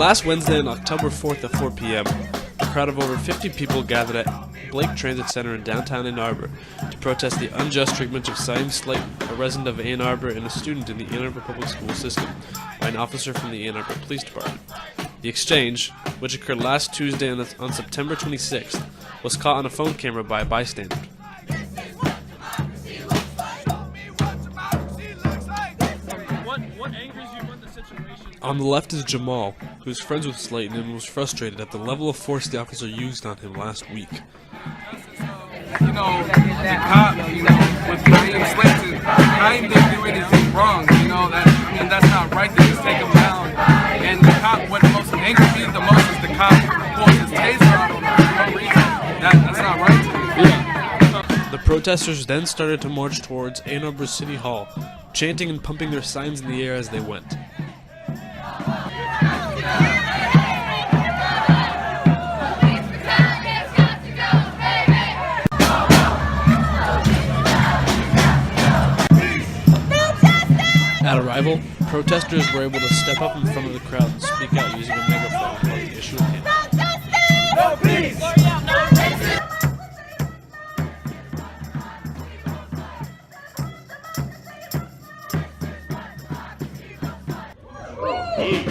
Last Wednesday on October 4th at 4 p.m., a crowd of over 50 people gathered at Blake Transit Center in downtown Ann Arbor to protest the unjust treatment of Ciaeem Slaton, a resident of Ann Arbor and a student in the Ann Arbor Public School system, by an officer from the Ann Arbor Police Department. The exchange, which occurred last Tuesday on September 26th, was caught on a phone camera by a bystander. What angers you about the situation? On the left is Jamal, who is friends with Slaton and was frustrated at the level of force the officer used on him last week. The cop, with Ciaeem Slaton, Ciaeem didn't do anything wrong, that's not right to just take him down. And the cop, what most angers me the most is the cop pulls his taser out on him for no reason. That's not right to me. The protesters then started to march towards Ann Arbor City Hall, chanting and pumping their signs in the air as they went. At arrival, protesters were able to step up in front of the crowd and speak out using a megaphone about the issue at hand. No peace!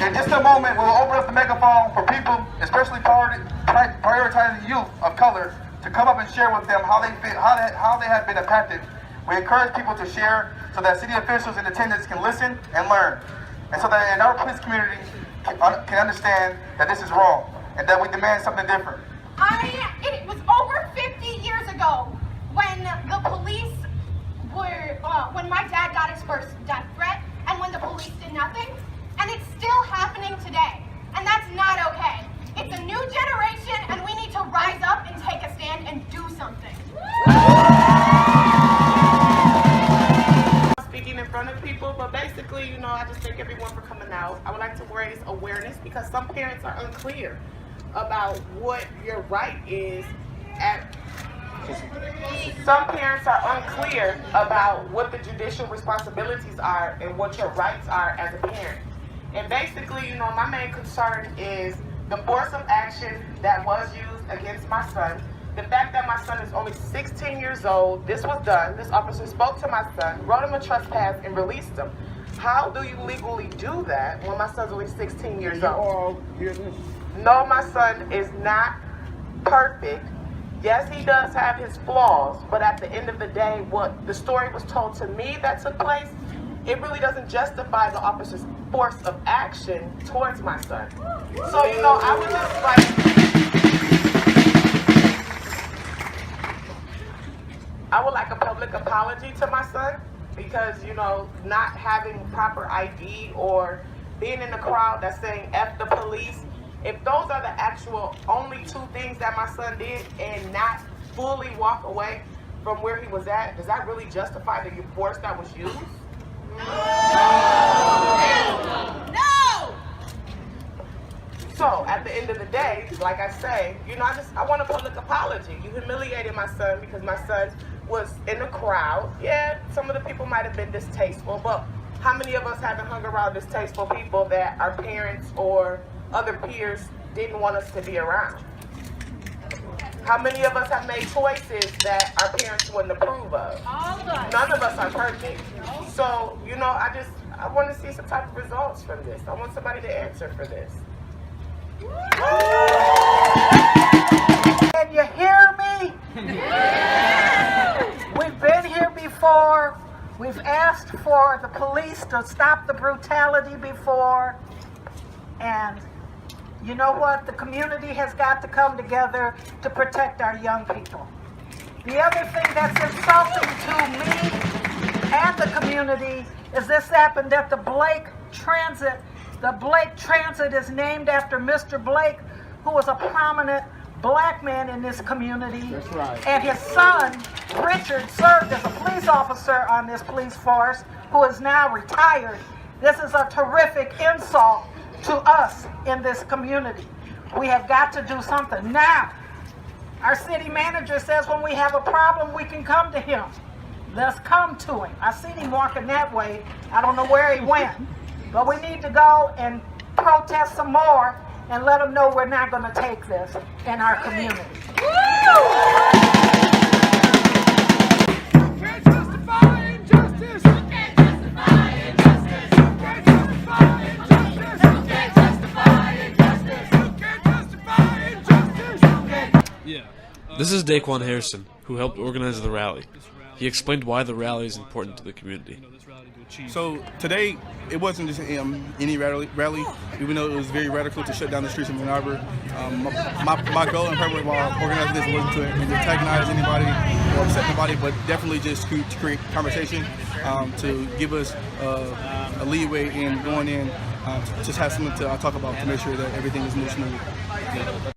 In just a moment, we'll open up the megaphone for people, especially prioritizing youth of color, to come up and share with them how they have been impacted. We encourage people to share so that city officials in attendance can listen and learn, and so that in our police community can understand that this is wrong and that we demand something different. It was over 50 years ago when the police when my dad got his first death threat and when the police did nothing, and it's still happening today, and that's not okay. It's a new generation, and we need to rise up and take a stand and do something. Speaking in front of people, but basically, I just thank everyone for coming out. I would like to raise awareness because some parents are unclear about what your right is Some parents are unclear about what the judicial responsibilities are and what your rights are as a parent. And basically, my main concern is the force of action that was used against my son. The fact that my son is only 16 years old, this was done. This officer spoke to my son, wrote him a trespass, and released him. How do you legally do that when my son's only 16 years old? No, my son is not perfect. Yes, he does have his flaws, but at the end of the day, what the story was told to me that took place, it really doesn't justify the officer's force of action towards my son. So, I would just I would like a public apology to my son because, not having proper ID or being in the crowd that's saying F the police, if those are the actual only two things that my son did and not fully walk away from where he was at, does that really justify the force that was used? No! So, at the end of the day, like I say, I want a public apology. You humiliated my son because my son was in the crowd. Yeah, some of the people might have been distasteful, but how many of us haven't hung around distasteful people that our parents or other peers didn't want us to be around? How many of us have made choices that our parents wouldn't approve of? None of us are perfect. So, I want to see some type of results from this. I want somebody to answer for this. Can you hear me? We've been here before. We've asked for the police to stop the brutality before. And you know what? The community has got to come together to protect our young people. The other thing that's insulting to me and the community is this happened at the Blake Transit. The Blake Transit is named after Mr. Blake, who was a prominent black man in this community. That's right. And his son, Richard, served as a police officer on this police force, who is now retired. This is a terrific insult to us in this community. We have got to do something. Now, our city manager says when we have a problem, we can come to him. Let's come to him. I seen him walking that way. I don't know where he went. But we need to go and protest some more and let them know we're not going to take this in our community. This is Daquan Harrison, who helped organize the rally. He explained why the rally is important to the community. So today, it wasn't just any rally, even though it was very radical to shut down the streets of Ann Arbor. My goal and purpose while organizing this wasn't to antagonize anybody or upset anybody, but definitely just to create conversation, to give us a leeway in going in, to just have something to talk about to make sure that everything is moving smoothly.